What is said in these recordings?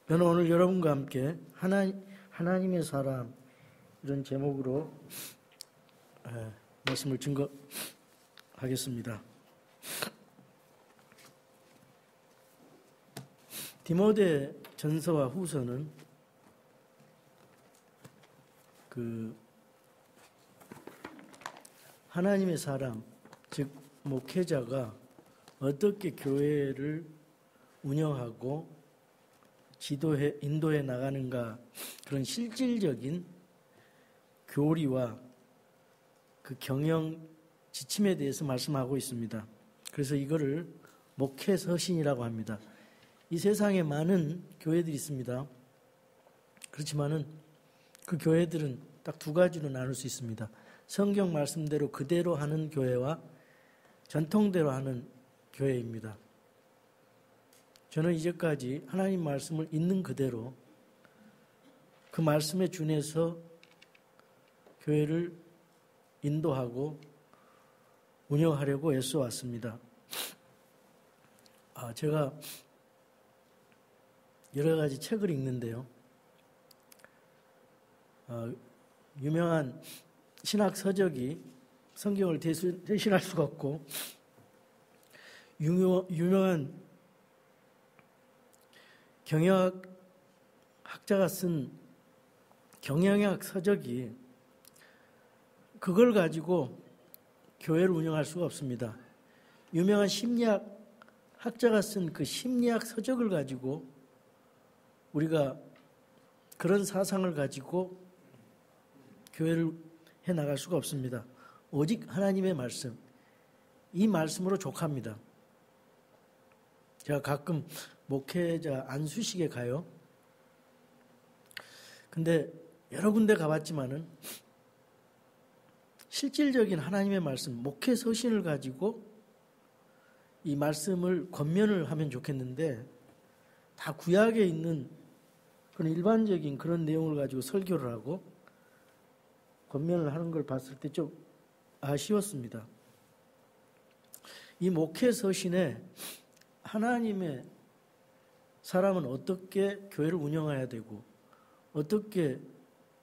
저는 오늘 여러분과 함께 하나님의 사람 이런 제목으로 말씀을 증거하겠습니다. 디모데 전서와 후서는 하나님의 사람, 즉 목회자가 어떻게 교회를 운영하고 인도해 나가는가, 그런 실질적인 교리와 그 경영 지침에 대해서 말씀하고 있습니다. 그래서 이거를 목회서신이라고 합니다. 이 세상에 많은 교회들이 있습니다. 그렇지만은 그 교회들은 딱 두 가지로 나눌 수 있습니다. 성경 말씀대로 그대로 하는 교회와 전통대로 하는 교회입니다. 저는 이제까지 하나님 말씀을 있는 그대로 그 말씀에 준해서 교회를 인도하고 운영하려고 애써왔습니다. 제가 여러 가지 책을 읽는데요. 유명한 신학 서적이 성경을 대신할 수가 없고, 유명한 경영학자가 쓴 경영학 서적이 그걸 가지고 교회를 운영할 수가 없습니다. 유명한 심리학 학자가 쓴 그 심리학 서적을 가지고 우리가 그런 사상을 가지고 교회를 해나갈 수가 없습니다. 오직 하나님의 말씀, 이 말씀으로 족합니다. 제가 가끔 목회자 안수식에 가요. 근데 여러 군데 가봤지만은 실질적인 하나님의 말씀, 목회 서신을 가지고 이 말씀을 권면을 하면 좋겠는데, 다 구약에 있는 그런 일반적인 그런 내용을 가지고 설교를 하고 권면을 하는 걸 봤을 때 좀 아쉬웠습니다. 이 목회 서신에 하나님의 사람은 어떻게 교회를 운영해야 되고,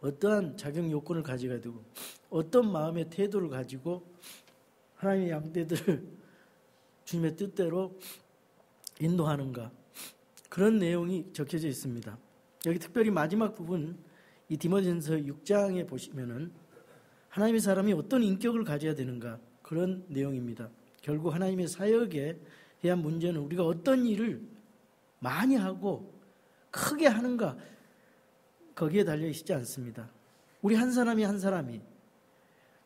어떠한 자격 요건을 가져야 되고, 어떤 마음의 태도를 가지고 하나님의 양떼들을 주님의 뜻대로 인도하는가, 그런 내용이 적혀져 있습니다. 여기 특별히 마지막 부분, 이 디모데전서 6장에 보시면은 하나님의 사람이 어떤 인격을 가져야 되는가, 그런 내용입니다. 결국 하나님의 사역에 대한 문제는 우리가 어떤 일을 많이 하고 크게 하는가, 거기에 달려 있지 않습니다. 우리 한 사람이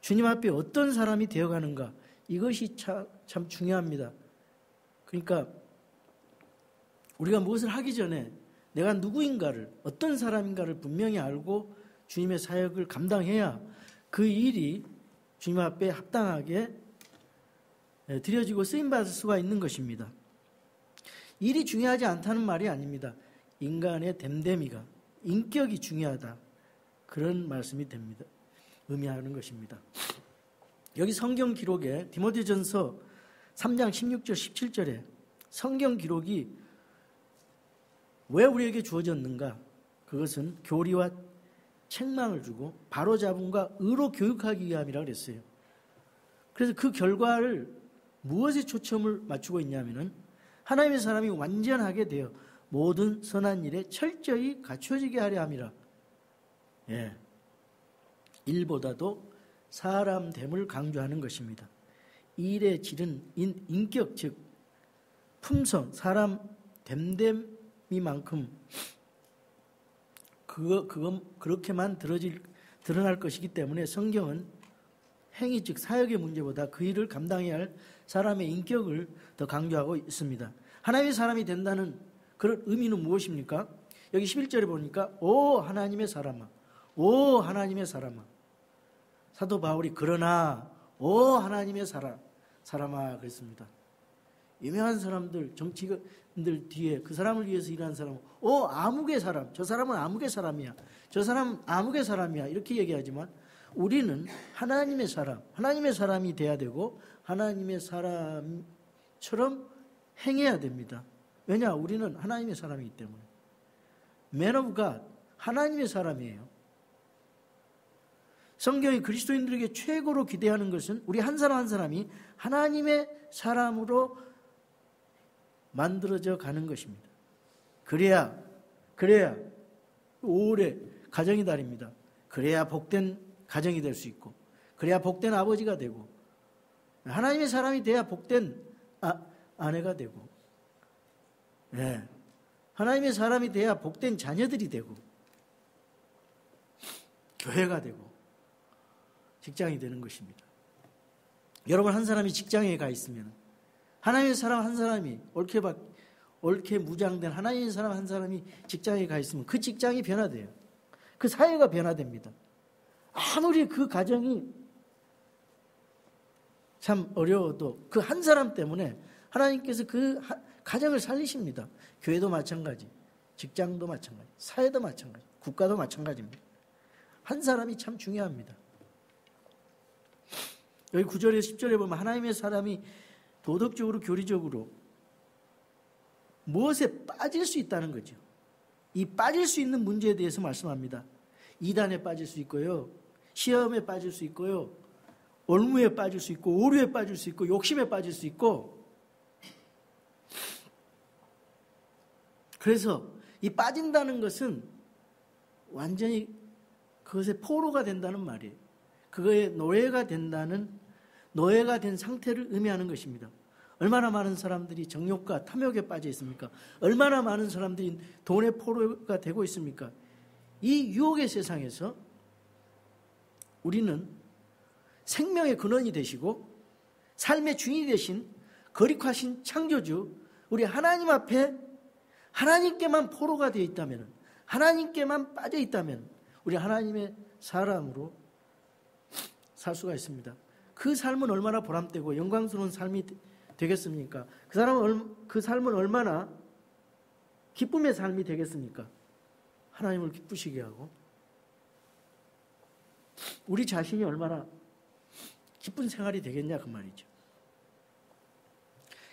주님 앞에 어떤 사람이 되어가는가, 이것이 참 중요합니다. 그러니까 우리가 무엇을 하기 전에 내가 누구인가를, 어떤 사람인가를 분명히 알고 주님의 사역을 감당해야 그 일이 주님 앞에 합당하게 드려지고 쓰임받을 수가 있는 것입니다. 일이 중요하지 않다는 말이 아닙니다. 인간의 됨됨이가, 인격이 중요하다, 그런 말씀이 됩니다. 의미하는 것입니다. 여기 성경 기록에 디모데전서 3장 16절 17절에 성경 기록이 왜 우리에게 주어졌는가? 그것은 교리와 책망을 주고 바로잡음과 의로 교육하기 위함이라고 그랬어요. 그래서 그 결과를 무엇에 초점을 맞추고 있냐면은 하나님의 사람이 완전하게 되어 모든 선한 일에 철저히 갖춰지게 하려 함이라. 일보다도 사람됨을 강조하는 것입니다. 일의 질은 인격, 즉 품성, 사람 됨됨이만큼 그렇게만 드러날 것이기 때문에 성경은 행위, 즉 사역의 문제보다 그 일을 감당해야 할 사람의 인격을 더 강조하고 있습니다. 하나님의 사람이 된다는 그런 의미는 무엇입니까? 여기 11절에 보니까 오 하나님의 사람아, 오 하나님의 사람아. 사도 바울이 그러나 오 하나님의 사람아 그랬습니다. 유명한 사람들, 정치인들 뒤에 그 사람을 위해서 일하는 사람은 오 아무개 사람, 저 사람은 아무개 사람이야, 저 사람은 아무개 사람이야, 이렇게 얘기하지만 우리는 하나님의 사람이 돼야 되고 하나님의 사람처럼 행해야 됩니다. 왜냐? 우리는 하나님의 사람이기 때문에. Man of God, 하나님의 사람이에요. 성경이 그리스도인들에게 최고로 기대하는 것은 우리 한 사람 한 사람이 하나님의 사람으로 만들어져 가는 것입니다. 그래야 오래 가정이 다립니다. 그래야 복된 가정이 될 수 있고, 그래야 복된 아버지가 되고, 하나님의 사람이 돼야 복된 아내가 되고, 하나님의 사람이 돼야 복된 자녀들이 되고, 교회가 되고, 직장이 되는 것입니다. 여러분, 한 사람이 직장에 가 있으면 하나님의 사람 한 사람이 옳게 무장된 하나님의 사람 한 사람이 직장에 가 있으면 그 직장이 변화돼요. 그 사회가 변화됩니다. 아무리 그 가정이 참 어려워도 그 한 사람 때문에 하나님께서 그 가정을 살리십니다. 교회도 마찬가지, 직장도 마찬가지, 사회도 마찬가지, 국가도 마찬가지입니다. 한 사람이 참 중요합니다. 여기 9절에서 10절에 보면 하나님의 사람이 도덕적으로, 교리적으로 무엇에 빠질 수 있다는 거죠. 이 빠질 수 있는 문제에 대해서 말씀합니다. 이단에 빠질 수 있고요, 시험에 빠질 수 있고요, 올무에 빠질 수 있고, 오류에 빠질 수 있고, 욕심에 빠질 수 있고. 그래서 이 빠진다는 것은 완전히 그것에 포로가 된다는 말이에요. 그거에 노예가 된 상태를 의미하는 것입니다. 얼마나 많은 사람들이 정욕과 탐욕에 빠져 있습니까? 얼마나 많은 사람들이 돈의 포로가 되고 있습니까? 이 유혹의 세상에서 우리는 생명의 근원이 되시고 삶의 주인이 되신 거룩하신 창조주, 우리 하나님 앞에 하나님께만 포로가 되어 있다면, 하나님께만 빠져 있다면 우리 하나님의 사람으로 살 수가 있습니다. 그 삶은 얼마나 보람되고 영광스러운 삶이 되겠습니까? 그 삶은 얼마나 기쁨의 삶이 되겠습니까? 하나님을 기쁘시게 하고 우리 자신이 얼마나 기쁜 생활이 되겠냐 그 말이죠.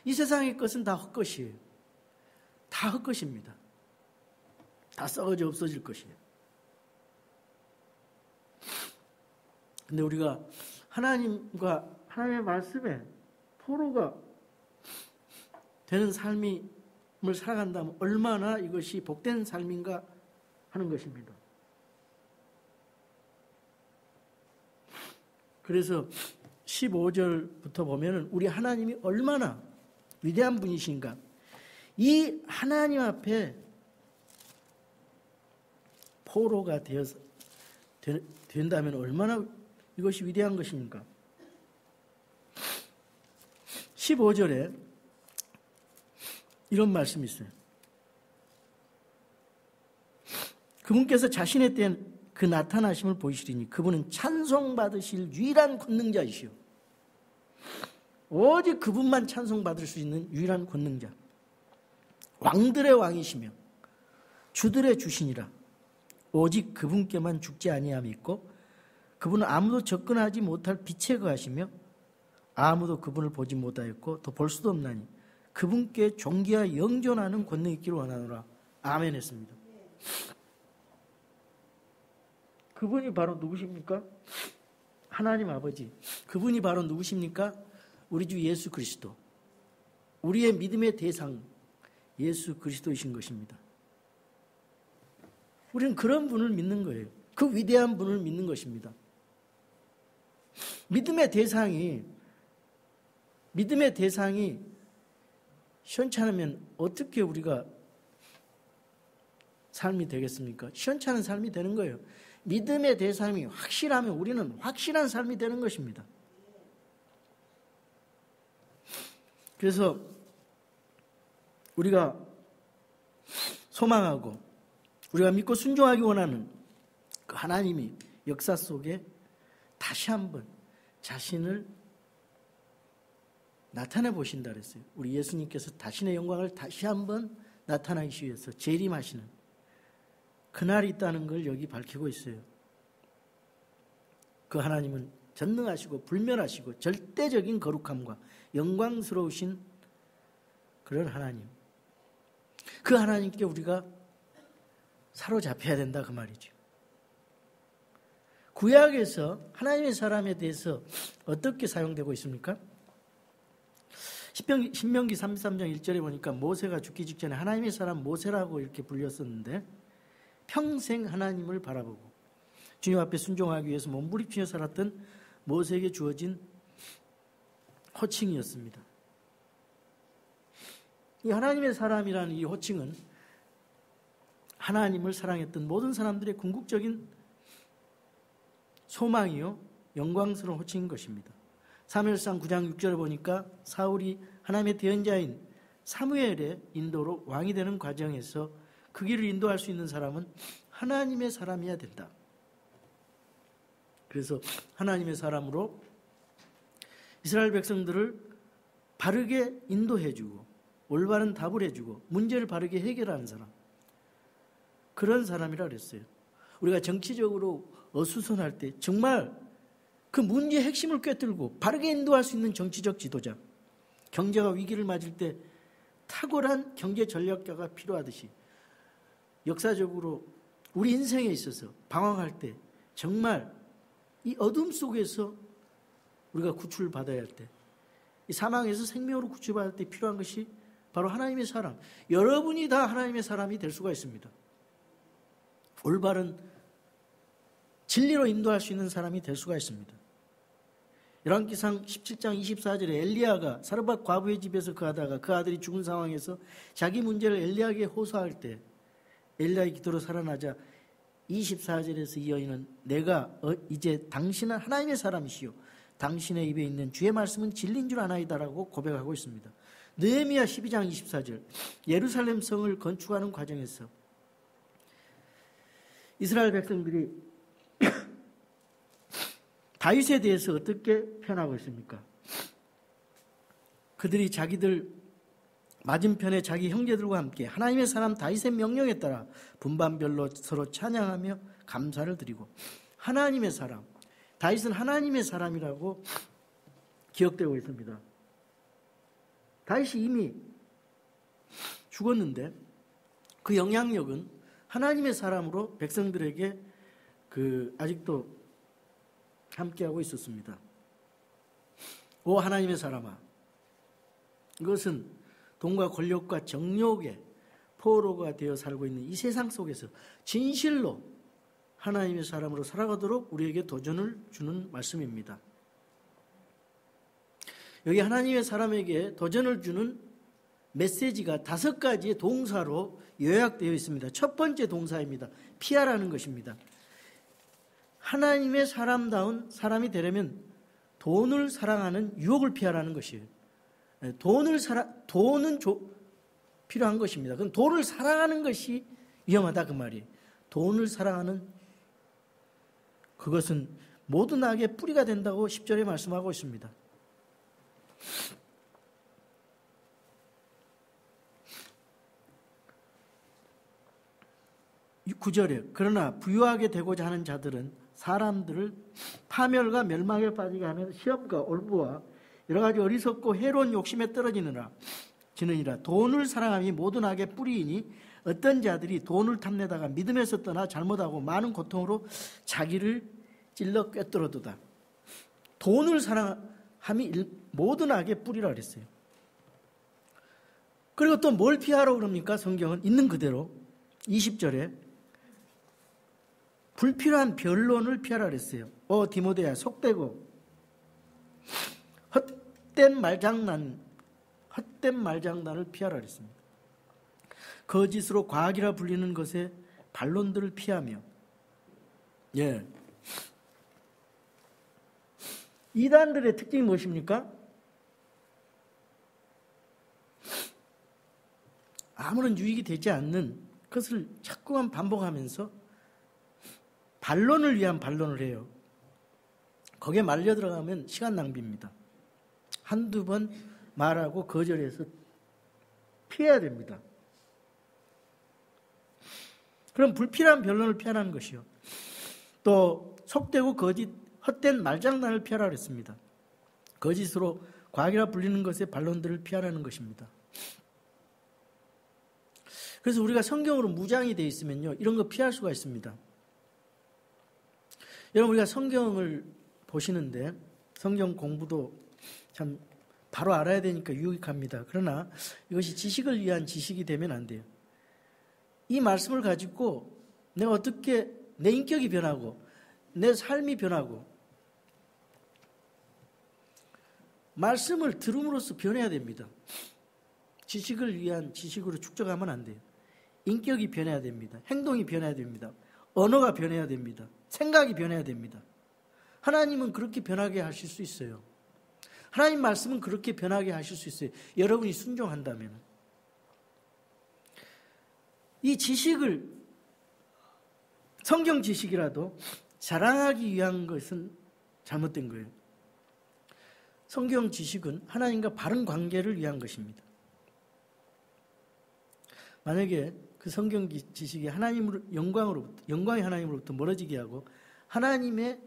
이 세상의 것은 다 헛것이에요. 다 헛것입니다. 다 썩어져 없어질 것이에요. 근데 우리가 하나님과 하나님의 말씀에 포로가 되는 삶을 살아간다면 얼마나 이것이 복된 삶인가 하는 것입니다. 그래서 15절부터 보면은 우리 하나님이 얼마나 위대한 분이신가, 이 하나님 앞에 포로가 된다면 얼마나 이것이 위대한 것입니까? 15절에 이런 말씀이 있어요. 그분께서 자신의 때엔 그 나타나심을 보이시리니 그분은 찬송받으실 유일한 권능자이시오. 오직 그분만 찬송받을 수 있는 유일한 권능자, 왕들의 왕이시며 주들의 주시니라. 오직 그분께만 죽지 아니함이 있고 그분은 아무도 접근하지 못할 빛에 거하시며 아무도 그분을 보지 못하였고 더 볼 수도 없나니 그분께 존귀와 영존하는 권능이 있기를 원하노라. 아멘 했습니다. 그분이 바로 누구십니까? 하나님 아버지. 그분이 바로 누구십니까? 우리 주 예수 그리스도. 우리의 믿음의 대상 예수 그리스도이신 것입니다. 우리는 그런 분을 믿는 거예요. 그 위대한 분을 믿는 것입니다. 믿음의 대상이 시원찮으면 어떻게 우리가 삶이 되겠습니까? 시원찮은 삶이 되는 거예요. 믿음의 대상이 확실하면 우리는 확실한 삶이 되는 것입니다. 그래서 우리가 소망하고 우리가 믿고 순종하기 원하는 그 하나님이 역사 속에 다시 한번 자신을 나타내 보신다 그랬어요. 우리 예수님께서 자신의 영광을 다시 한번 나타나기 위해서 재림하시는 그날이 있다는 걸 여기 밝히고 있어요. 그 하나님은 전능하시고 불멸하시고 절대적인 거룩함과 영광스러우신 그런 하나님. 그 하나님께 우리가 사로잡혀야 된다 그 말이죠. 구약에서 하나님의 사람에 대해서 어떻게 사용되고 있습니까? 신명기 33장 1절에 보니까 모세가 죽기 직전에 하나님의 사람 모세라고 이렇게 불렸었는데 평생 하나님을 바라보고 주님 앞에 순종하기 위해서 몸부림치며 살았던 모세에게 주어진 호칭이었습니다. 이 하나님의 사람이라는 이 호칭은 하나님을 사랑했던 모든 사람들의 궁극적인 소망이요 영광스러운 호칭인 것입니다. 사무엘상 9장 6절에 보니까 사울이 하나님의 대언자인 사무엘의 인도로 왕이 되는 과정에서 그 길을 인도할 수 있는 사람은 하나님의 사람이어야 된다. 그래서 하나님의 사람으로 이스라엘 백성들을 바르게 인도해주고 올바른 답을 해주고 문제를 바르게 해결하는 사람, 그런 사람이라 그랬어요. 우리가 정치적으로 어수선할 때 정말 그 문제의 핵심을 꿰뚫고 바르게 인도할 수 있는 정치적 지도자, 경제가 위기를 맞을 때 탁월한 경제 전략가가 필요하듯이 역사적으로 우리 인생에 있어서 방황할 때 정말 이 어둠 속에서 우리가 구출을 받아야 할 때, 이 사망에서 생명으로 구출받을 때 필요한 것이 바로 하나님의 사람. 여러분이 다 하나님의 사람이 될 수가 있습니다. 올바른 진리로 인도할 수 있는 사람이 될 수가 있습니다. 열왕기상 17장 24절에 엘리야가 사르밧 과부의 집에서 거하다가 그 아들이 죽은 상황에서 자기 문제를 엘리야에게 호소할 때 엘리야의 기도로 살아나자 24절에서 이 여인은 내가 이제 당신은 하나님의 사람이시오, 당신의 입에 있는 주의 말씀은 진리인 줄 아나이다라고 고백하고 있습니다. 느헤미야 12장 24절 예루살렘 성을 건축하는 과정에서 이스라엘 백성들이 다윗에 대해서 어떻게 표현하고 있습니까? 그들이 자기들 맞은편에 자기 형제들과 함께 하나님의 사람 다윗의 명령에 따라 분반별로 서로 찬양하며 감사를 드리고, 하나님의 사람, 다윗은 하나님의 사람이라고 기억되고 있습니다. 다윗이 이미 죽었는데 그 영향력은 하나님의 사람으로 백성들에게 아직도 함께하고 있었습니다. 오 하나님의 사람아, 이것은 돈과 권력과 정욕의 포로가 되어 살고 있는 이 세상 속에서 진실로 하나님의 사람으로 살아가도록 우리에게 도전을 주는 말씀입니다. 여기 하나님의 사람에게 도전을 주는 메시지가 5가지의 동사로 요약되어 있습니다. 첫 번째 동사입니다. 피하라는 것입니다. 하나님의 사람다운 사람이 되려면 돈을 사랑하는 유혹을 피하라는 것이에요. 돈은 필요한 것입니다. 그럼 돈을 사랑하는 것이 위험하다 그 말이에요. 돈을 사랑하는 그것은 모든 악의 뿌리가 된다고 10절에 말씀하고 있습니다. 9절에 그러나 부유하게 되고자 하는 자들은 사람들을 파멸과 멸망에 빠지게 하는 시험과 올부와 여러 가지 어리석고 해로운 욕심에 떨어지느니라. 돈을 사랑함이 모든 악의 뿌리이니 어떤 자들이 돈을 탐내다가 믿음에서 떠나 잘못하고 많은 고통으로 자기를 찔러 꿰뚫어도다. 돈을 사랑함이 모든 악의 뿌리라 그랬어요. 그리고 또 뭘 피하라고 그럽니까? 성경은 있는 그대로 20절에 불필요한 변론을 피하라 그랬어요. 디모데야, 속되고 헛된 말장난을 피하라 그랬습니다. 거짓으로 과학이라 불리는 것에 반론들을 피하며, 이단들의 특징이 무엇입니까? 아무런 유익이 되지 않는 것을 자꾸만 반복하면서 반론을 위한 반론을 해요. 거기에 말려 들어가면 시간 낭비입니다. 한두 번 말하고 거절해서 피해야 됩니다. 그럼 불필요한 변론을 피하라는 것이요. 또 속되고 거짓, 헛된 말장난을 피하라 그랬습니다. 거짓으로 과학이라 불리는 것에 반론들을 피하라는 것입니다. 그래서 우리가 성경으로 무장이 되어 있으면요, 이런 거 피할 수가 있습니다. 여러분, 우리가 성경을 보시는데 성경 공부도 참 바로 알아야 되니까 유익합니다. 그러나 이것이 지식을 위한 지식이 되면 안 돼요. 이 말씀을 가지고 내가 어떻게 내 인격이 변하고 내 삶이 변하고 말씀을 들음으로써 변해야 됩니다. 지식을 위한 지식으로 축적하면 안 돼요. 인격이 변해야 됩니다. 행동이 변해야 됩니다. 언어가 변해야 됩니다. 생각이 변해야 됩니다. 하나님은 그렇게 변하게 하실 수 있어요. 하나님 말씀은 그렇게 변하게 하실 수 있어요. 여러분이 순종한다면. 이 지식을 성경 지식이라도 자랑하기 위한 것은 잘못된 거예요. 성경 지식은 하나님과 바른 관계를 위한 것입니다. 만약에 그 성경 지식이 영광이 하나님으로부터 멀어지게 하고 하나님의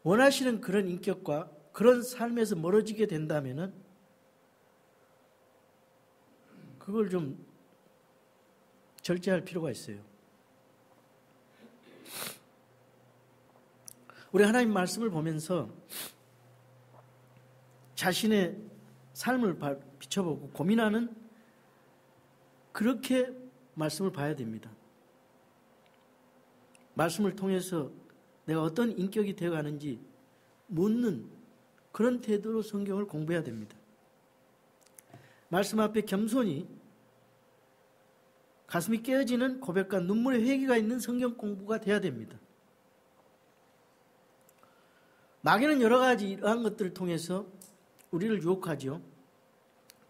원하시는 그런 인격과 그런 삶에서 멀어지게 된다면은 그걸 좀 절제할 필요가 있어요. 우리 하나님 말씀을 보면서 자신의 삶을 비춰보고 고민하는 그렇게 말씀을 봐야 됩니다. 말씀을 통해서 내가 어떤 인격이 되어가는지 묻는 그런 태도로 성경을 공부해야 됩니다. 말씀 앞에 겸손히 가슴이 깨어지는 고백과 눈물의 회개가 있는 성경 공부가 돼야 됩니다. 마귀는 여러 가지 이러한 것들을 통해서 우리를 유혹하죠.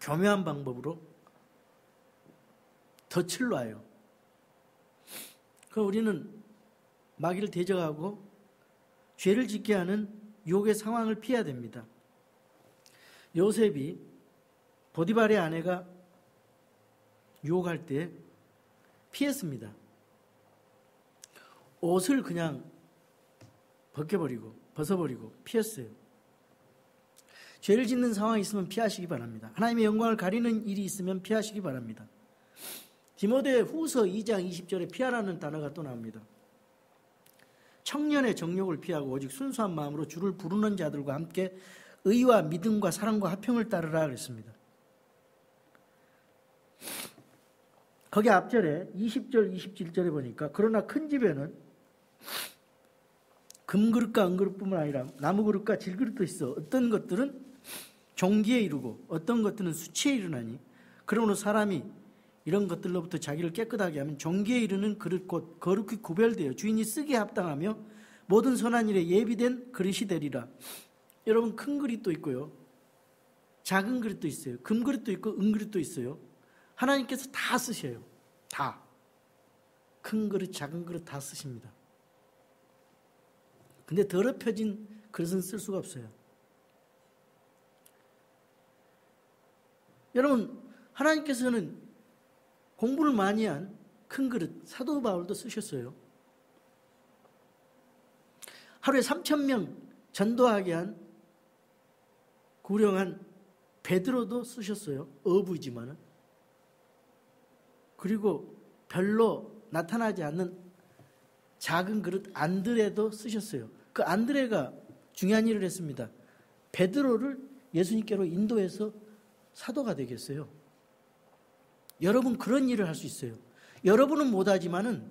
교묘한 방법으로 덫을 놔요. 그럼 우리는 마귀를 대적하고 죄를 짓게 하는 유혹의 상황을 피해야 됩니다. 요셉이 보디발의 아내가 유혹할 때 피했습니다. 옷을 그냥 벗어버리고 피했어요. 죄를 짓는 상황이 있으면 피하시기 바랍니다. 하나님의 영광을 가리는 일이 있으면 피하시기 바랍니다. 디모데 후서 2장 20절에 피하라는 단어가 또 나옵니다. 청년의 정욕을 피하고 오직 순수한 마음으로 주를 부르는 자들과 함께 의와 믿음과 사랑과 화평을 따르라 그랬습니다. 거기 앞절에 20절 27절에 보니까 그러나 큰 집에는 금그릇과 은그릇뿐만 아니라 나무그릇과 질그릇도 있어 어떤 것들은 종기에 이르고 어떤 것들은 수치에 이르나니 그러므로 사람이 이런 것들로부터 자기를 깨끗하게 하면 종기에 이르는 그릇 곧 거룩히 구별되어 주인이 쓰기에 합당하며 모든 선한 일에 예비된 그릇이 되리라. 여러분, 큰 그릇도 있고요, 작은 그릇도 있어요. 금그릇도 있고 은그릇도 있어요. 하나님께서 다 쓰셔요. 다. 큰 그릇, 작은 그릇 다 쓰십니다. 근데 더럽혀진 그릇은 쓸 수가 없어요. 여러분, 하나님께서는 공부를 많이 한 큰 그릇, 사도 바울도 쓰셨어요. 하루에 3,000명 전도하게 한 구령한 베드로도 쓰셨어요. 어부이지만은. 그리고 별로 나타나지 않는 작은 그릇 안드레도 쓰셨어요. 그 안드레가 중요한 일을 했습니다. 베드로를 예수님께로 인도해서 사도가 되겠어요. 여러분, 그런 일을 할 수 있어요. 여러분은 못하지만은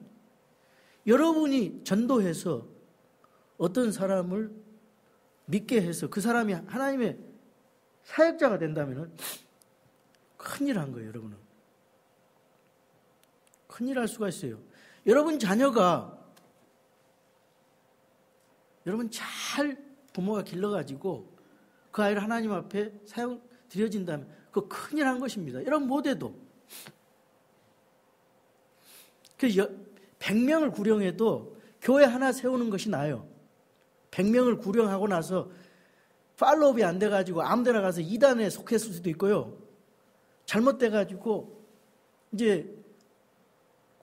여러분이 전도해서 어떤 사람을 믿게 해서 그 사람이 하나님의 사역자가 된다면 큰일 한 거예요. 여러분은 큰일 할 수가 있어요. 여러분 자녀가 여러분 잘 부모가 길러가지고 그 아이를 하나님 앞에 사용 드려진다면 그거 큰일 한 것입니다. 여러분 못해도 100명을 구령해도 교회 하나 세우는 것이 나아요. 100명을 구령하고 나서 팔로업이 안 돼가지고 아무 데나 가서 이단에 속했을 수도 있고요. 잘못돼가지고 이제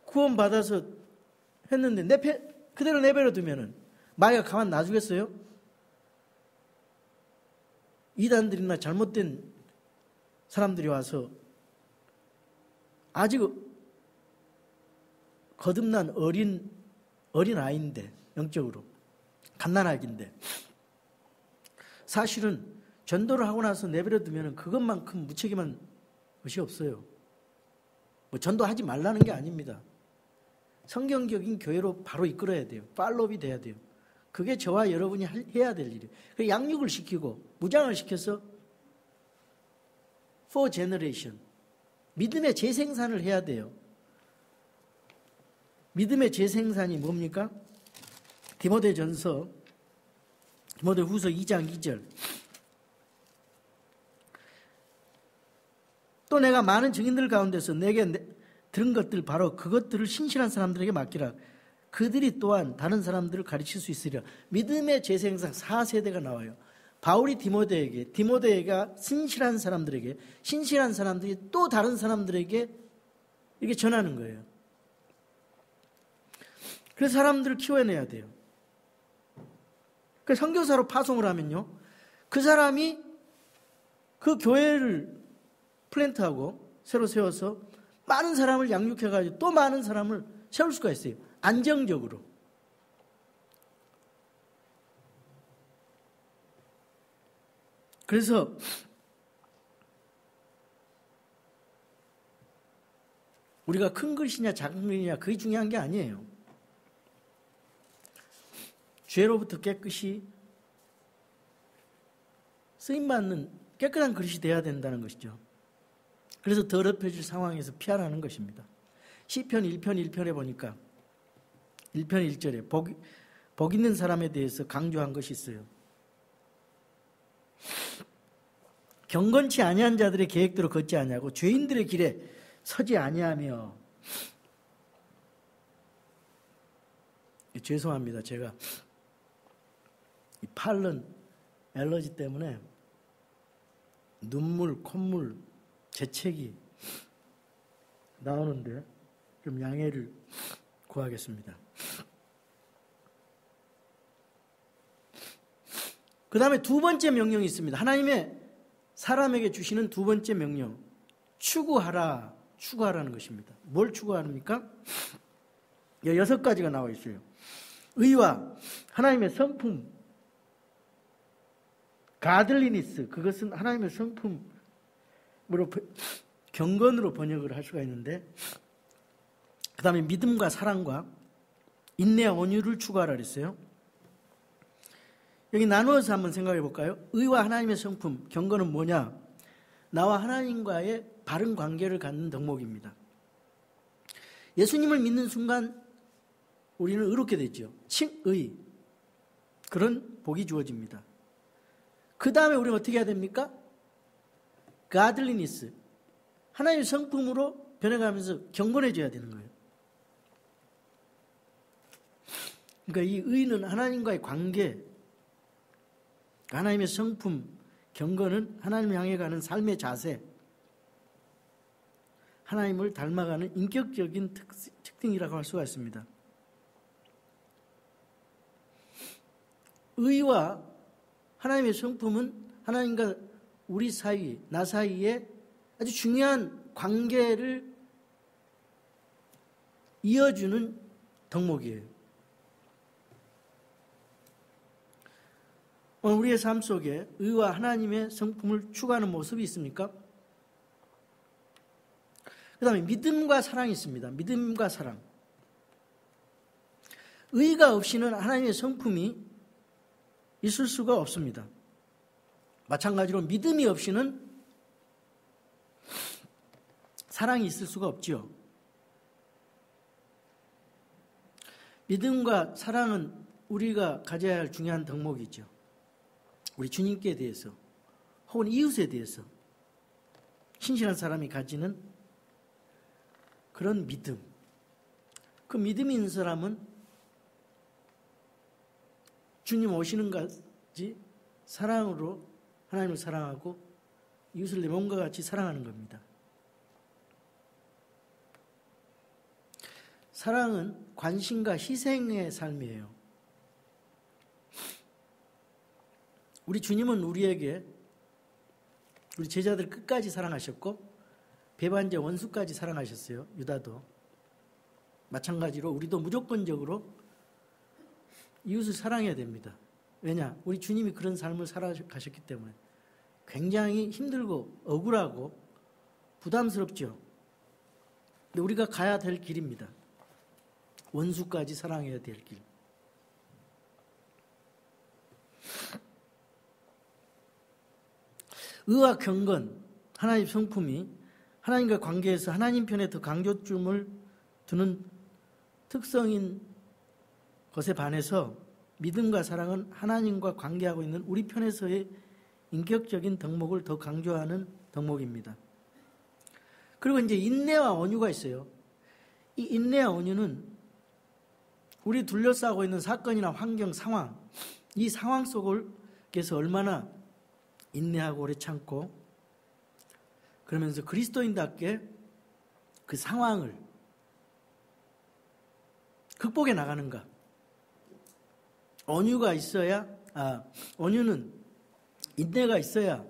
구원받아서 했는데 그대로 내버려 두면은 마귀가 가만 놔주겠어요? 이단들이나 잘못된 사람들이 와서 아직 거듭난 어린 아이인데, 영적으로 갓난아기인데, 사실은 전도를 하고 나서 내버려 두면 그것만큼 무책임한 것이 없어요. 뭐 전도하지 말라는 게 아닙니다. 성경적인 교회로 바로 이끌어야 돼요. 팔로업이 돼야 돼요. 그게 저와 여러분이 해야 될 일이에요. 양육을 시키고 무장을 시켜서 for generation, 믿음의 재생산을 해야 돼요. 믿음의 재생산이 뭡니까? 디모데후서 2장 2절. 또 내가 많은 증인들 가운데서 내게 들은 것들, 바로 그것들을 신실한 사람들에게 맡기라. 그들이 또한 다른 사람들을 가르칠 수 있으리라. 믿음의 재생산 4세대가 나와요. 바울이 디모데가 신실한 사람들에게, 신실한 사람들이 또 다른 사람들에게 이렇게 전하는 거예요. 그래서 사람들을 키워내야 돼요. 그 선교사로 파송을 하면요, 그 사람이 그 교회를 플랜트하고 새로 세워서 많은 사람을 양육해가지고 또 많은 사람을 세울 수가 있어요. 안정적으로. 그래서 우리가 큰 것이냐 작은 것이냐 그게 중요한 게 아니에요. 죄로부터 깨끗이 쓰임받는 깨끗한 그릇이 돼야 된다는 것이죠. 그래서 더럽혀질 상황에서 피하라는 것입니다. 시편 1편 1편에 보니까 1편 1절에 복 있는 사람에 대해서 강조한 것이 있어요. 경건치 아니한 자들의 계획대로 걷지 아니하고 죄인들의 길에 서지 아니하며. 죄송합니다. 제가 이 팔른 알러지 때문에 눈물, 콧물, 재채기 나오는데 좀 양해를 구하겠습니다. 그 다음에 두 번째 명령이 있습니다. 하나님의 사람에게 주시는 두 번째 명령, 추구하라는 것입니다. 뭘 추구합니까? 6가지가 나와 있어요. 의와 하나님의 성품, 가들리니스, 그것은 하나님의 성품으로 경건으로 번역을 할 수가 있는데, 그 다음에 믿음과 사랑과 인내와 온유를 추구하라 그랬어요. 여기 나누어서 한번 생각해 볼까요? 의와 하나님의 성품, 경건은 뭐냐? 나와 하나님과의 바른 관계를 갖는 덕목입니다. 예수님을 믿는 순간 우리는 의롭게 되죠. 칭의, 그런 복이 주어집니다. 그 다음에 우리는 어떻게 해야 됩니까? 가들리니스, 하나님의 성품으로 변해가면서 경건해져야 되는 거예요. 그러니까 이 의는 하나님과의 관계, 하나님의 성품, 경건은 하나님을 향해 가는 삶의 자세, 하나님을 닮아가는 인격적인 특징이라고 할 수가 있습니다. 의와 하나님의 성품은 하나님과 우리 사이, 나 사이에 아주 중요한 관계를 이어주는 덕목이에요. 오늘 우리의 삶 속에 의와 하나님의 성품을 추구하는 모습이 있습니까? 그 다음에 믿음과 사랑이 있습니다. 믿음과 사랑. 의가 없이는 하나님의 성품이 있을 수가 없습니다. 마찬가지로 믿음이 없이는 사랑이 있을 수가 없지요. 믿음과 사랑은 우리가 가져야 할 중요한 덕목이죠. 우리 주님께 대해서 혹은 이웃에 대해서 신실한 사람이 가지는 그런 믿음. 그 믿음이 있는 사람은 주님 오시는 것까지 사랑으로 하나님을 사랑하고 이웃을 내 몸과 같이 사랑하는 겁니다. 사랑은 관심과 희생의 삶이에요. 우리 주님은 우리에게, 우리 제자들 끝까지 사랑하셨고 배반자 원수까지 사랑하셨어요. 유다도. 마찬가지로 우리도 무조건적으로 이웃을 사랑해야 됩니다. 왜냐? 우리 주님이 그런 삶을 살아가셨기 때문에 굉장히 힘들고 억울하고 부담스럽죠. 근데 우리가 가야 될 길입니다. 원수까지 사랑해야 될 길. 의와 경건, 하나님의 성품이 하나님과 관계에서 하나님 편에 더 강조점을 두는 특성인 것에 반해서 믿음과 사랑은 하나님과 관계하고 있는 우리 편에서의 인격적인 덕목을 더 강조하는 덕목입니다. 그리고 이제 인내와 온유가 있어요. 이 인내와 온유는 우리 둘러싸고 있는 사건이나 환경, 상황, 이 상황 속에서 얼마나 인내하고 오래 참고 그러면서 그리스도인답게 그 상황을 극복해 나가는가. 온유가 있어야, 온유는 인내가 있어야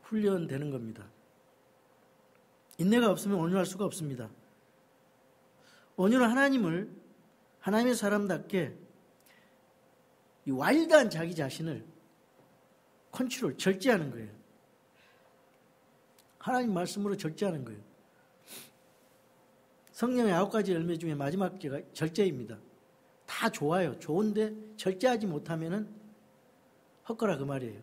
훈련되는 겁니다. 인내가 없으면 온유할 수가 없습니다. 온유는 하나님의 사람답게 이 와일드한 자기 자신을 컨트롤, 절제하는 거예요. 하나님 말씀으로 절제하는 거예요. 성령의 9가지 열매 중에 마지막 개가 절제입니다. 다 좋아요. 좋은데 절제하지 못하면은 헛거라 그 말이에요.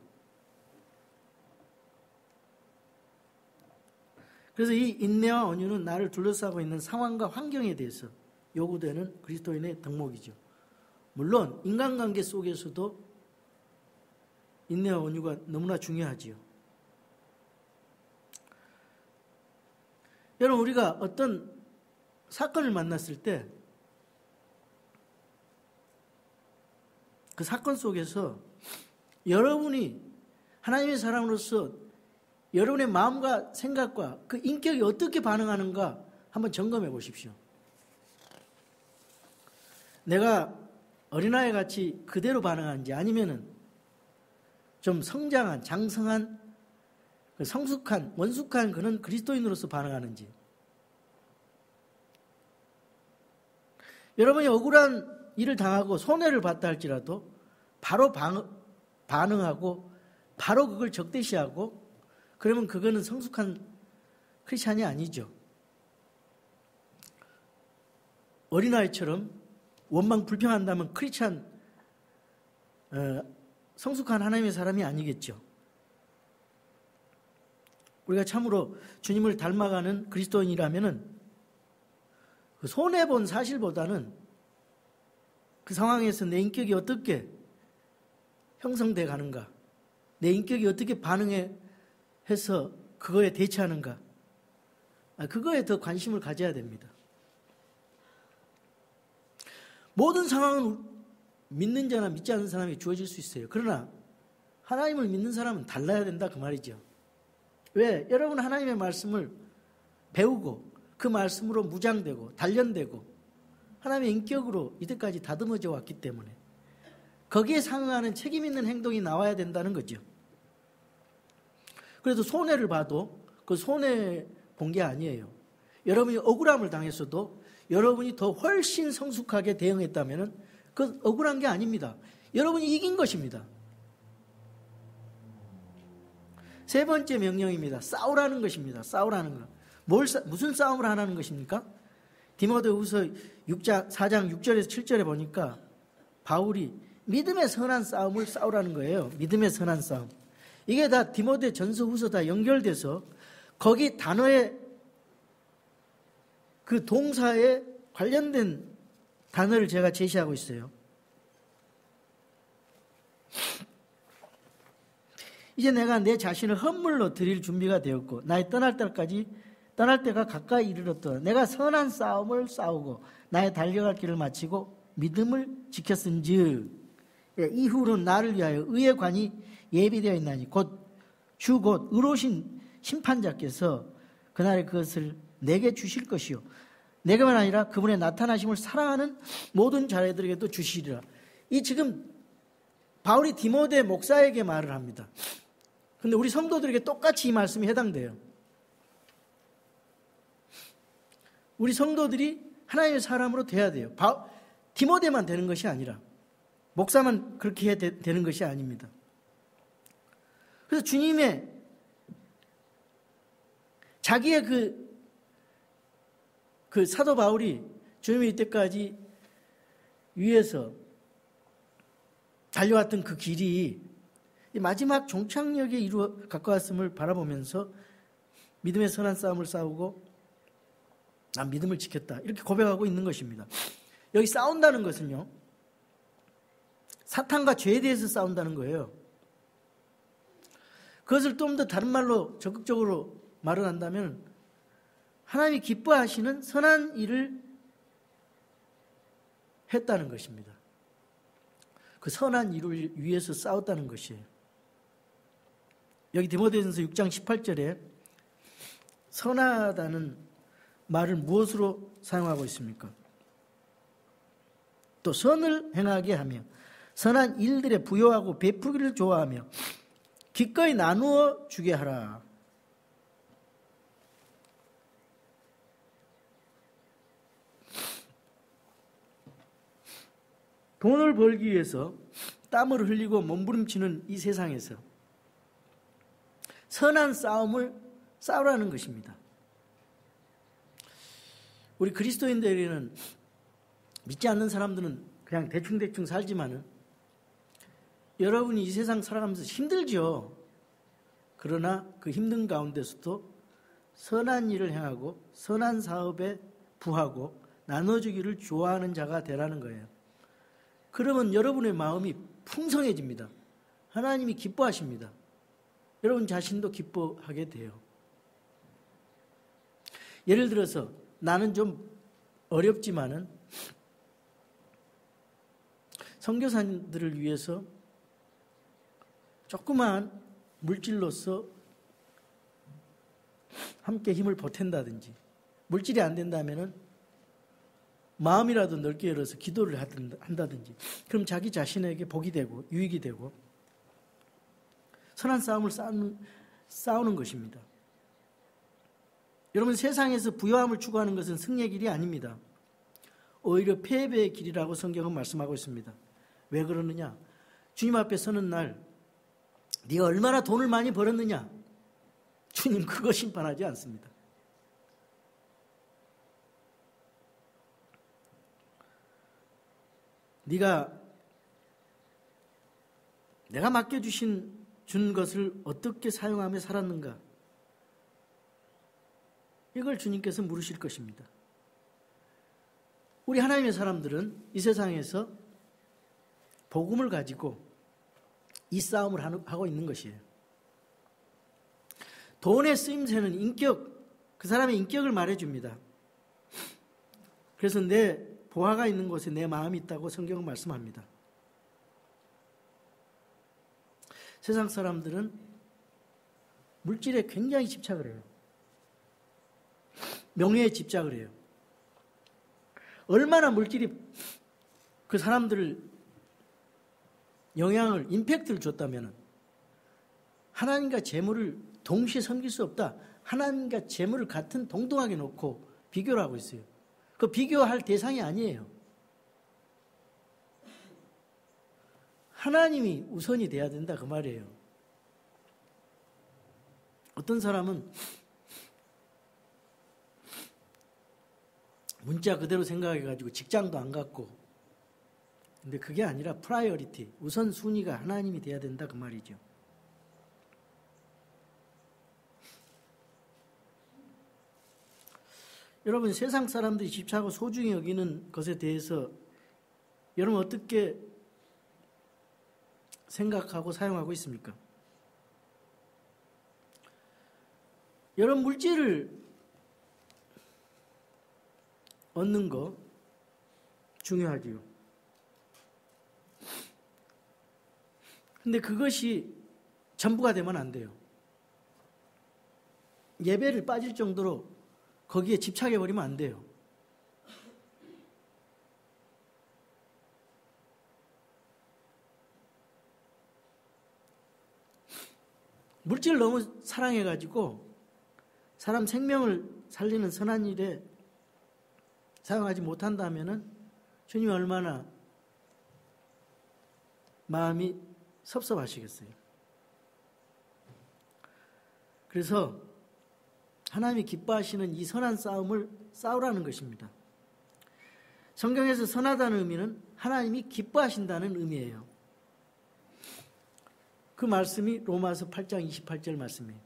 그래서 이 인내와 온유는 나를 둘러싸고 있는 상황과 환경에 대해서 요구되는 그리스도인의 덕목이죠. 물론 인간관계 속에서도 인내와 온유가 너무나 중요하지요. 여러분, 우리가 어떤 사건을 만났을 때 그 사건 속에서 여러분이 하나님의 사람으로서 여러분의 마음과 생각과 그 인격이 어떻게 반응하는가 한번 점검해 보십시오. 내가 어린아이 같이 그대로 반응하는지 아니면은 좀 성장한, 장성한, 성숙한, 원숙한 그런 그리스도인으로서 반응하는지. 여러분이 억울한 일을 당하고 손해를 봤다 할지라도 바로 반응하고 바로 그걸 적대시하고 그러면 그거는 성숙한 크리스찬이 아니죠. 어린아이처럼 원망 불평한다면 크리스찬 성숙한 하나님의 사람이 아니겠죠. 우리가 참으로 주님을 닮아가는 그리스도인이라면은 그 손해본 사실보다는 그 상황에서 내 인격이 어떻게 형성돼 가는가, 내 인격이 어떻게 반응해서 그거에 대처하는가, 그거에 더 관심을 가져야 됩니다. 모든 상황은 믿는 자나 믿지 않는 사람이 주어질 수 있어요. 그러나 하나님을 믿는 사람은 달라야 된다 그 말이죠. 왜? 여러분 하나님의 말씀을 배우고 그 말씀으로 무장되고 단련되고 하나님의 인격으로 이때까지 다듬어져 왔기 때문에 거기에 상응하는 책임 있는 행동이 나와야 된다는 거죠. 그래도 손해를 봐도 그 손해 본 게 아니에요. 여러분이 억울함을 당했어도 여러분이 더 훨씬 성숙하게 대응했다면 그 억울한 게 아닙니다. 여러분이 이긴 것입니다. 세 번째 명령입니다. 싸우라는 것입니다. 싸우라는 것. 무슨 싸움을 하라는 것입니까? 디모데후서 4장 6절에서 7절에 보니까 바울이 믿음의 선한 싸움을 싸우라는 거예요. 믿음의 선한 싸움. 이게 다 디모데 전서 후서 다 연결돼서 거기 단어의 그 동사에 관련된 단어를 제가 제시하고 있어요. 이제 내가 내 자신을 헌물로 드릴 준비가 되었고 나의 떠날 때가 가까이 이르렀더라. 내가 선한 싸움을 싸우고 나의 달려갈 길을 마치고 믿음을 지켰은즉 이후로는 나를 위하여 의의 관이 예비되어 있나니 곧 의로우신 심판자께서 그날에 그것을 내게 주실 것이요 내게만 아니라 그분의 나타나심을 사랑하는 모든 자녀들에게도 주시리라. 이 지금 바울이 디모데 목사에게 말을 합니다. 근데 우리 성도들에게 똑같이 이 말씀이 해당돼요. 우리 성도들이 하나님의 사람으로 돼야 돼요. 디모데만 되는 것이 아니라, 목사만 그렇게 해야 되는 것이 아닙니다. 그래서 주님의 자기의 그 사도 바울이 주님의 이때까지 위에서 달려왔던 그 길이 마지막 종착역에 가까웠음을 바라보면서 믿음의 선한 싸움을 싸우고 난 믿음을 지켰다, 이렇게 고백하고 있는 것입니다. 여기 싸운다는 것은요, 사탄과 죄에 대해서 싸운다는 거예요. 그것을 좀 더 다른 말로 적극적으로 말을 한다면 하나님이 기뻐하시는 선한 일을 했다는 것입니다. 그 선한 일을 위해서 싸웠다는 것이에요. 여기 디모데전서 6장 18절에 선하다는 말을 무엇으로 사용하고 있습니까? 또 선을 행하게 하며 선한 일들에 부여하고 베푸기를 좋아하며 기꺼이 나누어 주게 하라. 돈을 벌기 위해서 땀을 흘리고 몸부림치는 이 세상에서 선한 싸움을 싸우라는 것입니다. 우리 그리스도인들에게는, 믿지 않는 사람들은 그냥 대충대충 살지만은 여러분이 이 세상 살아가면서 힘들죠. 그러나 그 힘든 가운데서도 선한 일을 행하고 선한 사업에 부하고 나눠주기를 좋아하는 자가 되라는 거예요. 그러면 여러분의 마음이 풍성해집니다. 하나님이 기뻐하십니다. 여러분 자신도 기뻐하게 돼요. 예를 들어서 나는 좀 어렵지만은 선교사님들을 위해서 조그마한 물질로서 함께 힘을 보탠다든지, 물질이 안 된다면은 마음이라도 넓게 열어서 기도를 한다든지, 그럼 자기 자신에게 복이 되고 유익이 되고 선한 싸움을 싸우는 것입니다. 여러분, 세상에서 부요함을 추구하는 것은 승리의 길이 아닙니다. 오히려 패배의 길이라고 성경은 말씀하고 있습니다. 왜 그러느냐? 주님 앞에 서는 날 네가 얼마나 돈을 많이 벌었느냐? 주님 그거 심판하지 않습니다. 내가 맡겨준 것을 어떻게 사용하며 살았는가? 이걸 주님께서 물으실 것입니다. 우리 하나님의 사람들은 이 세상에서 복음을 가지고 이 싸움을 하고 있는 것이에요. 돈의 쓰임새는 그 사람의 인격을 말해줍니다. 그래서 내 보화가 있는 곳에 내 마음이 있다고 성경은 말씀합니다. 세상 사람들은 물질에 굉장히 집착을 해요. 명예에 집착을 해요. 얼마나 물질이 그 사람들을 영향을, 임팩트를 줬다면 하나님과 재물을 동시에 섬길 수 없다. 하나님과 재물을 같은 동등하게 놓고 비교를 하고 있어요. 그 비교할 대상이 아니에요. 하나님이 우선이 돼야 된다, 그 말이에요. 어떤 사람은 문자 그대로 생각해가지고 직장도 안 갖고, 근데 그게 아니라 프라이어리티, 우선순위가 하나님이 돼야 된다, 그 말이죠. 여러분, 세상 사람들이 집착하고 소중히 여기는 것에 대해서 여러분 어떻게 생각하고 사용하고 있습니까? 여러분, 물질을 얻는 거 중요하지요. 근데 그것이 전부가 되면 안 돼요. 예배를 빠질 정도로 거기에 집착해버리면 안 돼요. 물질을 너무 사랑해가지고 사람 생명을 살리는 선한 일에 사용하지 못한다면은 주님이 얼마나 마음이 섭섭하시겠어요. 그래서 하나님이 기뻐하시는 이 선한 싸움을 싸우라는 것입니다. 성경에서 선하다는 의미는 하나님이 기뻐하신다는 의미예요. 그 말씀이 로마서 8장 28절 말씀이에요.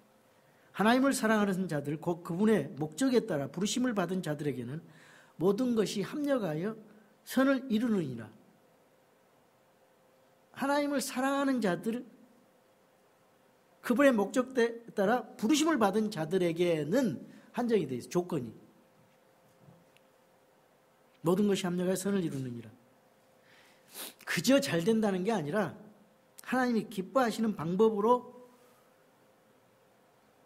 하나님을 사랑하는 자들, 곧 그분의 목적에 따라 부르심을 받은 자들에게는 모든 것이 합력하여 선을 이루느니라. 하나님을 사랑하는 자들, 그분의 목적에 따라 부르심을 받은 자들에게는 한정이 되어 있어요. 조건이. 모든 것이 합력하여 선을 이루느니라. 그저 잘 된다는 게 아니라 하나님이 기뻐하시는 방법으로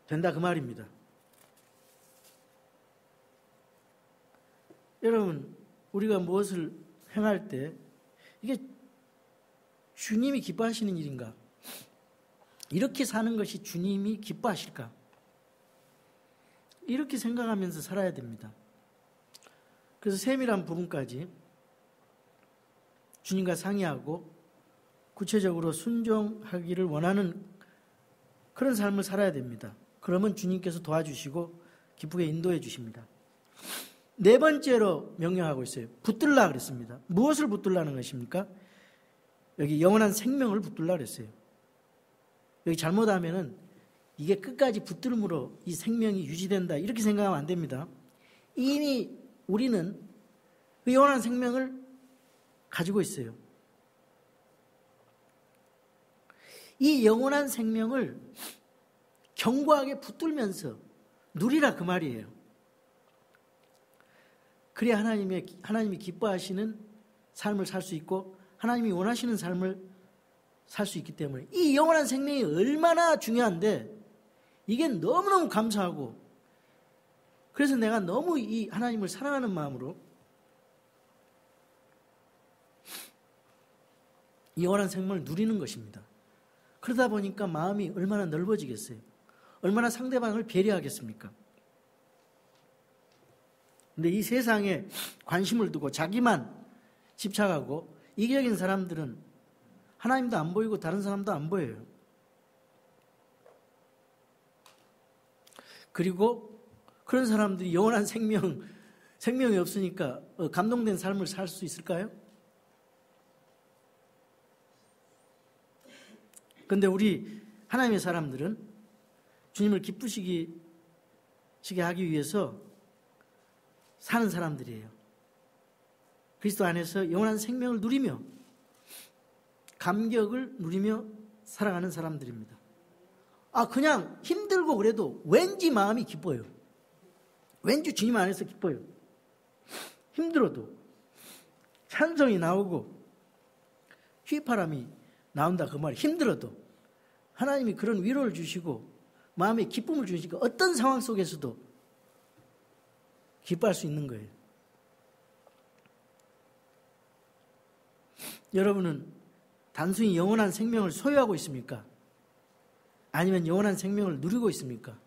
된다 그 말입니다. 여러분, 우리가 무엇을 행할 때 이게 주님이 기뻐하시는 일인가? 이렇게 사는 것이 주님이 기뻐하실까? 이렇게 생각하면서 살아야 됩니다. 그래서 세밀한 부분까지 주님과 상의하고 구체적으로 순종하기를 원하는 그런 삶을 살아야 됩니다. 그러면 주님께서 도와주시고 기쁘게 인도해 주십니다. 네 번째로 명령하고 있어요. 붙들라 그랬습니다. 무엇을 붙들라는 것입니까? 여기 영원한 생명을 붙들라 그랬어요. 여기 잘못하면은 이게 끝까지 붙들므로 이 생명이 유지된다 이렇게 생각하면 안 됩니다. 이미 우리는 그 영원한 생명을 가지고 있어요. 이 영원한 생명을 견고하게 붙들면서 누리라 그 말이에요. 그래야 하나님이 기뻐하시는 삶을 살 수 있고 하나님이 원하시는 삶을 살 수 있기 때문에 이 영원한 생명이 얼마나 중요한데 이게 너무너무 감사하고 그래서 내가 너무 이 하나님을 사랑하는 마음으로 이 영원한 생명을 누리는 것입니다. 그러다 보니까 마음이 얼마나 넓어지겠어요. 얼마나 상대방을 배려하겠습니까? 근데 이 세상에 관심을 두고 자기만 집착하고 이기적인 사람들은 하나님도 안 보이고 다른 사람도 안 보여요. 그리고 그런 사람들이 영원한 생명이 없으니까 감동된 삶을 살 수 있을까요? 그런데 우리 하나님의 사람들은 주님을 기쁘시게 하기 위해서 사는 사람들이에요. 그리스도 안에서 영원한 생명을 누리며 감격을 누리며 살아가는 사람들입니다. 그냥 힘들고 그래도 왠지 마음이 기뻐요. 왠지 주님 안에서 기뻐요. 힘들어도 찬송이 나오고 휘파람이 나온다 그 말이 힘들어도 하나님이 그런 위로를 주시고 마음에 기쁨을 주시니까 어떤 상황 속에서도 기뻐할 수 있는 거예요. 여러분은 단순히 영원한 생명을 소유하고 있습니까? 아니면 영원한 생명을 누리고 있습니까?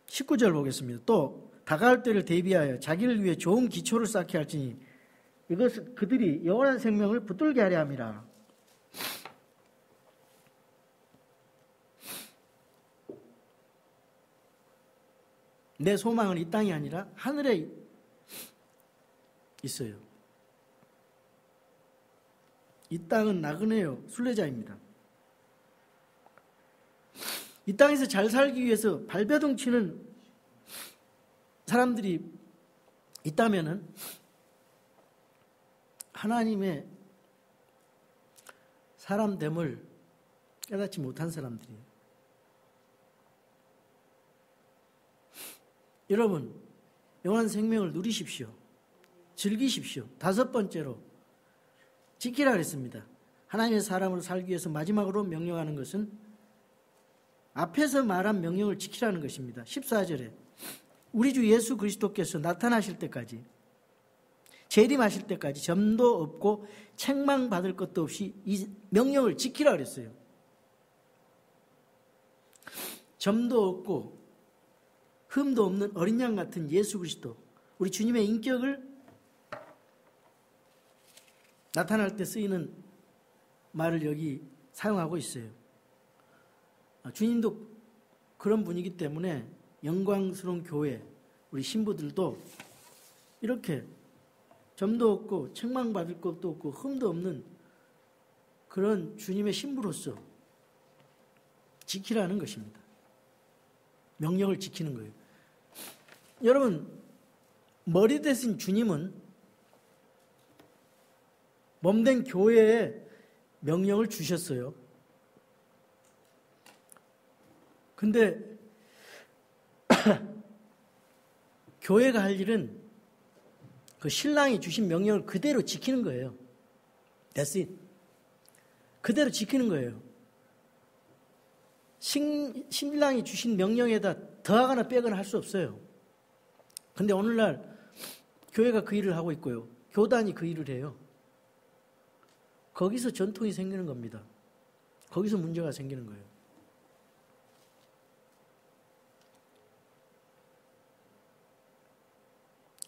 (19절) 보겠습니다. 또 다가올 때를 대비하여 자기를 위해 좋은 기초를 쌓게 할지니 이것은 그들이 영원한 생명을 붙들게 하려 함이라. 내 소망은 이 땅이 아니라 하늘에 있어요. 이 땅은 나그네요 순례자입니다. 이 땅에서 잘 살기 위해서 발버둥 치는 사람들이 있다면은 하나님의 사람됨을 깨닫지 못한 사람들이에요. 여러분, 영원한 생명을 누리십시오. 즐기십시오. 다섯 번째로 지키라 그랬습니다. 하나님의 사람으로 살기 위해서 마지막으로 명령하는 것은 앞에서 말한 명령을 지키라는 것입니다. 14절에 우리 주 예수 그리스도께서 나타나실 때까지 재림하실 때까지 점도 없고 책망받을 것도 없이 이 명령을 지키라 그랬어요. 점도 없고 흠도 없는 어린 양 같은 예수 그리스도, 우리 주님의 인격을 나타날 때 쓰이는 말을 여기 사용하고 있어요. 주님도 그런 분이기 때문에 영광스러운 교회, 우리 신부들도 이렇게 점도 없고 책망받을 것도 없고 흠도 없는 그런 주님의 신부로서 지키라는 것입니다. 명령을 지키는 거예요. 여러분, 머리 대신 주님은 몸된 교회에 명령을 주셨어요. 근데 교회가 할 일은 그 신랑이 주신 명령을 그대로 지키는 거예요. That's it. 그대로 지키는 거예요. 신랑이 주신 명령에다 더하거나 빼거나 할 수 없어요. 근데 오늘날 교회가 그 일을 하고 있고요. 교단이 그 일을 해요. 거기서 전통이 생기는 겁니다. 거기서 문제가 생기는 거예요.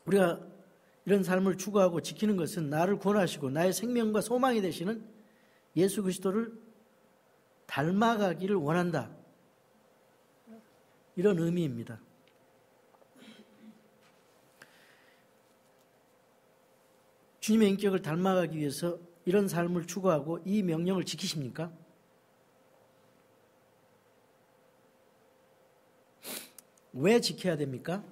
우리가 이런 삶을 추구하고 지키는 것은 나를 구원하시고 나의 생명과 소망이 되시는 예수 그리스도를 닮아가기를 원한다. 이런 의미입니다. 주님의 인격을 닮아가기 위해서 이런 삶을 추구하고 이 명령을 지키십니까? 왜 지켜야 됩니까?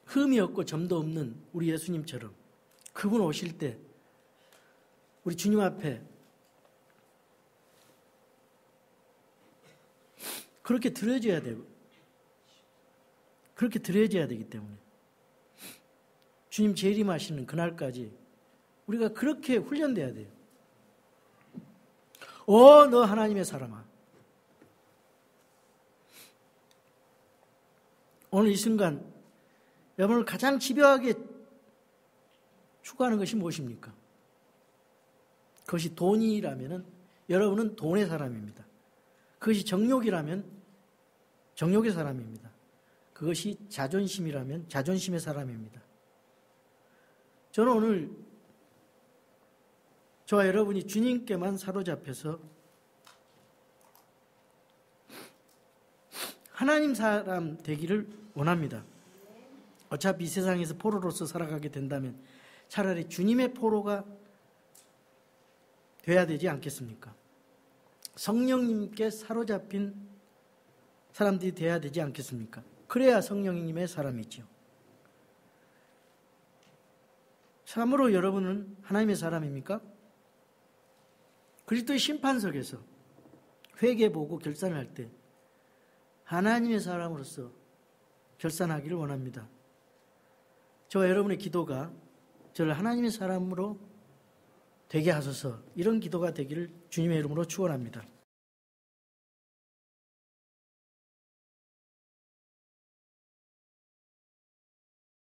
흠이 없고 점도 없는 우리 예수님처럼 그분 오실 때 우리 주님 앞에 그렇게 드려져야 되고 그렇게 드려져야 되기 때문에 주님 재림하시는 그날까지 우리가 그렇게 훈련돼야 돼요. 너 하나님의 사람아. 오늘 이 순간 여러분을 가장 집요하게 추구하는 것이 무엇입니까? 그것이 돈이라면 여러분은 돈의 사람입니다. 그것이 정욕이라면 정욕의 사람입니다. 그것이 자존심이라면 자존심의 사람입니다. 저는 오늘 저와 여러분이 주님께만 사로잡혀서 하나님 사람 되기를 원합니다. 어차피 이 세상에서 포로로서 살아가게 된다면 차라리 주님의 포로가 돼야 되지 않겠습니까? 성령님께 사로잡힌 사람들이 돼야 되지 않겠습니까? 그래야 성령님의 사람이죠. 참으로 여러분은 하나님의 사람입니까? 그리스도의 심판석에서 회개보고 결산을 할 때 하나님의 사람으로서 결산하기를 원합니다. 저와 여러분의 기도가 저를 하나님의 사람으로 되게 하소서, 이런 기도가 되기를 주님의 이름으로 축원합니다.